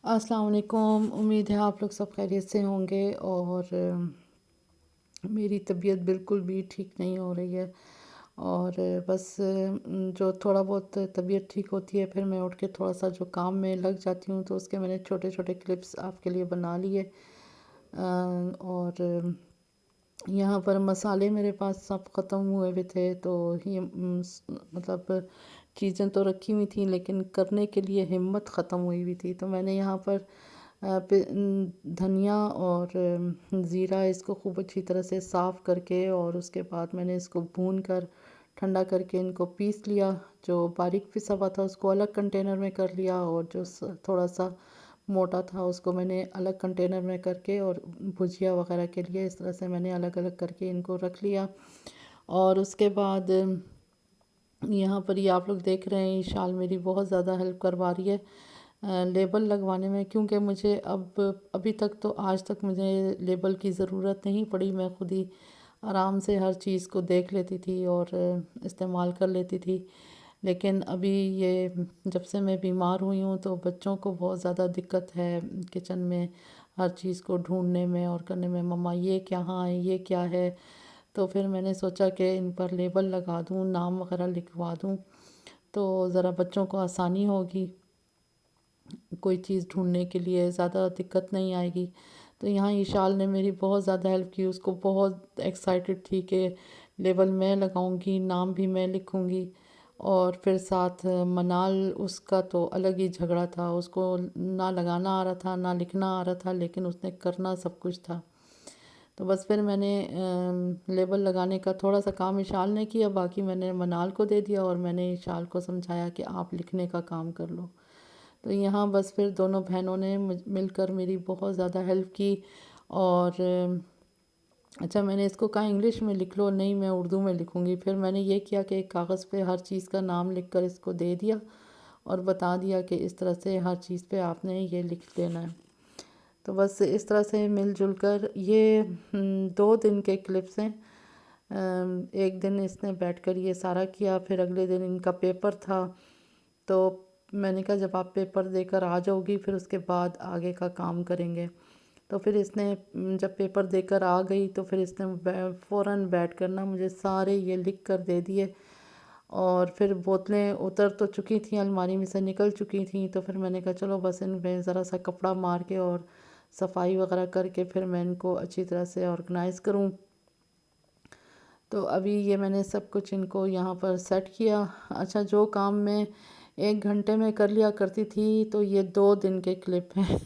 अस्सलाम वालेकुम। उम्मीद है आप लोग सब खैरियत से होंगे। और मेरी तबीयत बिल्कुल भी ठीक नहीं हो रही है। और बस जो थोड़ा बहुत तबीयत ठीक होती है फिर मैं उठ के थोड़ा सा जो काम में लग जाती हूँ, तो उसके मैंने छोटे छोटे क्लिप्स आपके लिए बना लिए। और यहाँ पर मसाले मेरे पास सब ख़त्म हुए हुए थे, तो ये मतलब चीज़ें तो रखी हुई थी लेकिन करने के लिए हिम्मत ख़त्म हुई हुई थी। तो मैंने यहाँ पर धनिया और ज़ीरा इसको खूब अच्छी तरह से साफ़ करके और उसके बाद मैंने इसको भून कर ठंडा करके इनको पीस लिया। जो बारीक पिसा हुआ था उसको अलग कंटेनर में कर लिया, और जो थोड़ा सा मोटा था उसको मैंने अलग कंटेनर में करके और भुजिया वगैरह के लिए इस तरह से मैंने अलग अलग करके इनको रख लिया। और उसके बाद यहाँ पर ये आप लोग देख रहे हैं, ये शाल मेरी बहुत ज़्यादा हेल्प करवा रही है लेबल लगवाने में, क्योंकि मुझे अभी तक तो आज तक मुझे लेबल की ज़रूरत नहीं पड़ी। मैं खुद ही आराम से हर चीज़ को देख लेती थी और इस्तेमाल कर लेती थी। लेकिन अभी ये जब से मैं बीमार हुई हूँ तो बच्चों को बहुत ज़्यादा दिक्कत है किचन में हर चीज़ को ढूंढने में और करने में। मम्मा ये क्या, हाँ ये क्या है। तो फिर मैंने सोचा कि इन पर लेबल लगा दूँ, नाम वगैरह लिखवा दूँ, तो ज़रा बच्चों को आसानी होगी, कोई चीज़ ढूंढने के लिए ज़्यादा दिक्कत नहीं आएगी। तो यहाँ इशाल ने मेरी बहुत ज़्यादा हेल्प की। उसको बहुत एक्साइटेड थी कि लेबल मैं लगाऊंगी, नाम भी मैं लिखूंगी। और फिर साथ मनाल, उसका तो अलग ही झगड़ा था। उसको ना लगाना आ रहा था ना लिखना आ रहा था, लेकिन उसने करना सब कुछ था। तो बस फिर मैंने लेबल लगाने का थोड़ा सा काम इशाल ने किया, बाकी मैंने मनाल को दे दिया और मैंने इशाल को समझाया कि आप लिखने का काम कर लो। तो यहाँ बस फिर दोनों बहनों ने मिलकर मेरी बहुत ज़्यादा हेल्प की। और अच्छा, मैंने इसको कहा इंग्लिश में लिख लो, नहीं मैं उर्दू में लिखूँगी। फिर मैंने ये किया कि एक कागज़ पे हर चीज़ का नाम लिख कर इसको दे दिया और बता दिया कि इस तरह से हर चीज़ पे आपने ये लिख देना है। तो बस इस तरह से मिलजुल कर ये 2 दिन के क्लिप्स हैं। एक दिन इसने बैठकर ये सारा किया, फिर अगले दिन इनका पेपर था। तो मैंने कहा जब आप पेपर देकर आ जाओगी फिर उसके बाद आगे का काम करेंगे। तो फिर इसने जब पेपर देकर आ गई तो फिर इसने फ़ौरन बैठ कर ना मुझे सारे ये लिख कर दे दिए। और फिर बोतलें उतर तो चुकी थी, अलमारी में से निकल चुकी थी। तो फिर मैंने कहा चलो बस इनमें ज़रा सा कपड़ा मार के और सफाई वगैरह करके फिर मैं इनको अच्छी तरह से ऑर्गेनाइज़ करूँ। तो अभी ये मैंने सब कुछ इनको यहाँ पर सेट किया। अच्छा, जो काम मैं 1 घंटे में कर लिया करती थी, तो ये 2 दिन के क्लिप हैं।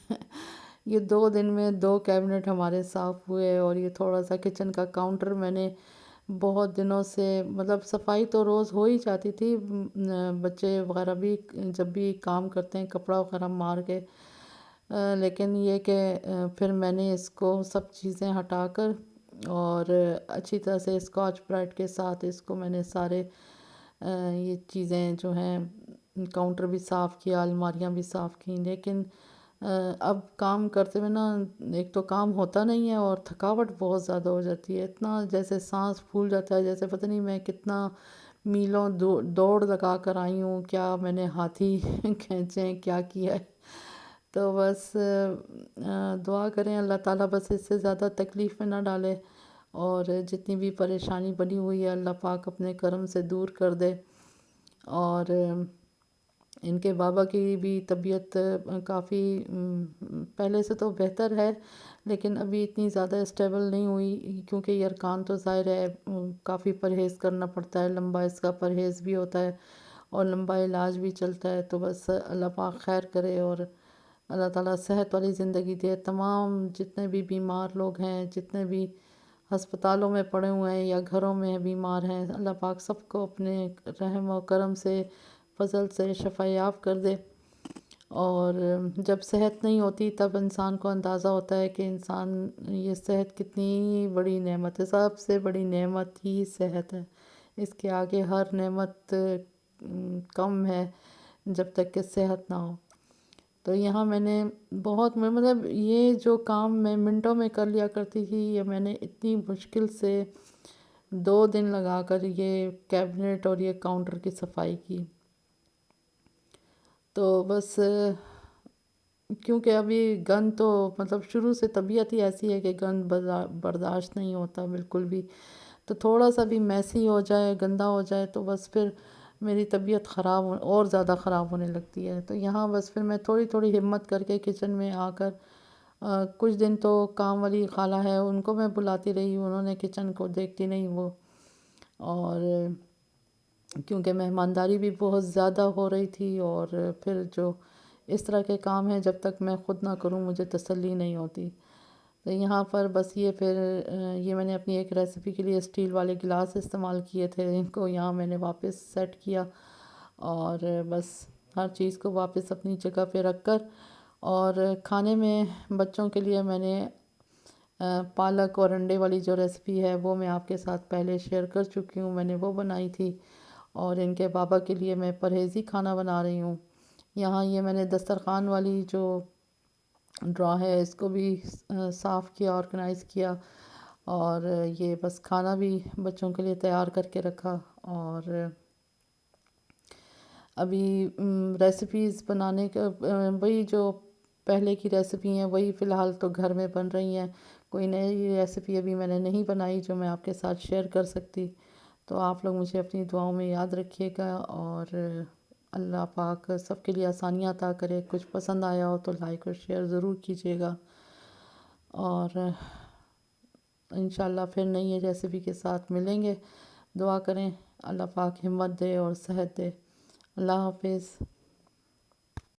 ये 2 दिन में 2 कैबिनेट हमारे साफ़ हुए, और ये थोड़ा सा किचन का काउंटर मैंने बहुत दिनों से, मतलब सफाई तो रोज़ हो ही जाती थी। बच्चे वगैरह भी जब भी काम करते हैं कपड़ा वगैरह मार के, लेकिन ये कि फिर मैंने इसको सब चीज़ें हटाकर और अच्छी तरह से स्कॉच ब्राइट के साथ इसको मैंने सारे ये चीज़ें जो हैं काउंटर भी साफ़ किया, अलमारियाँ भी साफ़ की। लेकिन अब काम करते हुए ना एक तो काम होता नहीं है और थकावट बहुत ज़्यादा हो जाती है। इतना जैसे सांस फूल जाता है, जैसे पता नहीं मैं कितना मीलों दौड़ लगा कर आई हूँ, क्या मैंने हाथी खींचे हैं, क्या किया है। तो बस दुआ करें अल्लाह ताला बस इससे ज़्यादा तकलीफ़ में ना डाले, और जितनी भी परेशानी बनी हुई है अल्लाह पाक अपने करम से दूर कर दे। और इनके बाबा की भी तबीयत काफ़ी पहले से तो बेहतर है, लेकिन अभी इतनी ज़्यादा स्टेबल नहीं हुई, क्योंकि ये अरकान तो ज़ाहिर है काफ़ी परहेज़ करना पड़ता है, लंबा इसका परहेज़ भी होता है और लंबा इलाज भी चलता है। तो बस अल्लाह पाक खैर करे और अल्लाह ताला सेहत वाली ज़िंदगी दे। तमाम जितने भी बीमार लोग हैं, जितने भी अस्पतालों में पड़े हुए हैं या घरों में बीमार हैं, अल्लाह पाक सबको अपने रहम और करम से, फजल से शफ़ायाब कर दे। और जब सेहत नहीं होती तब इंसान को अंदाज़ा होता है कि इंसान, ये सेहत कितनी बड़ी नेमत है। सबसे बड़ी नेमत ही सेहत है, इसके आगे हर नेमत कम है जब तक कि सेहत ना हो। तो यहाँ मैंने बहुत मतलब ये जो काम मैं मिनटों में कर लिया करती थी, ये मैंने इतनी मुश्किल से 2 दिन लगाकर ये कैबिनेट और ये काउंटर की सफाई की। तो बस کیونکہ ابھی گند تو مطلب شروع سے طبیعت ہی ایسی ہے کہ گند برداشت نہیں ہوتا بالکل بھی، تو تھوڑا سا بھی میسی ہو جائے، گندا ہو جائے تو بس پھر میری طبیعت اور زیادہ خراب ہونے لگتی ہے۔ تو یہاں بس پھر میں تھوڑی تھوڑی ہمت کر کے کچن میں آ کر کچھ دن تو کام والی خالہ ہے ان کو میں بلاتی رہی، انہوں نے کچن کو دیکھتی نہیں وہ، اور کیونکہ مہمانداری بھی بہت زیادہ ہو رہی تھی، اور پھر جو اس طرح کے کام ہیں جب تک میں خود نہ کروں مجھے تسلی نہیں ہوتی۔ تو یہاں پر بس یہ پھر یہ میں نے اپنی ایک ریسیپی کے لیے اسٹیل والے گلاس استعمال کیے تھے، ان کو یہاں میں نے واپس سیٹ کیا، اور بس ہر چیز کو واپس اپنی جگہ پہ رکھ کر، اور کھانے میں بچوں کے لیے میں نے پالک اور انڈے والی جو ریسیپی ہے وہ میں آپ کے ساتھ پہلے شیئر کر چکی ہوں، میں نے وہ بنائی تھی، اور ان کے بابا کے لیے میں پرہیزی کھانا بنا رہی ہوں۔ یہاں یہ میں نے دسترخوان والی جو ڈرا ہے اس کو بھی صاف کیا، آرگنائز کیا، اور یہ بس کھانا بھی بچوں کے لیے تیار کر کے رکھا، اور ابھی ریسیپیز بنانے کا وہی جو پہلے کی ریسیپی ہیں وہی فی الحال تو گھر میں بن رہی ہیں، کوئی نئی ریسیپی ابھی میں نے نہیں بنائی جو میں آپ کے ساتھ شیئر کر سکتی۔ تو آپ لوگ مجھے اپنی دعاؤں میں یاد رکھیے گا، اور اللہ پاک سب کے لیے آسانیاں عطا کرے۔ کچھ پسند آیا ہو تو لائک اور شیئر ضرور کیجیے گا، اور انشاءاللہ پھر نئی ریسیپی کے ساتھ ملیں گے۔ دعا کریں اللہ پاک ہمت دے اور صحت دے۔ اللہ حافظ۔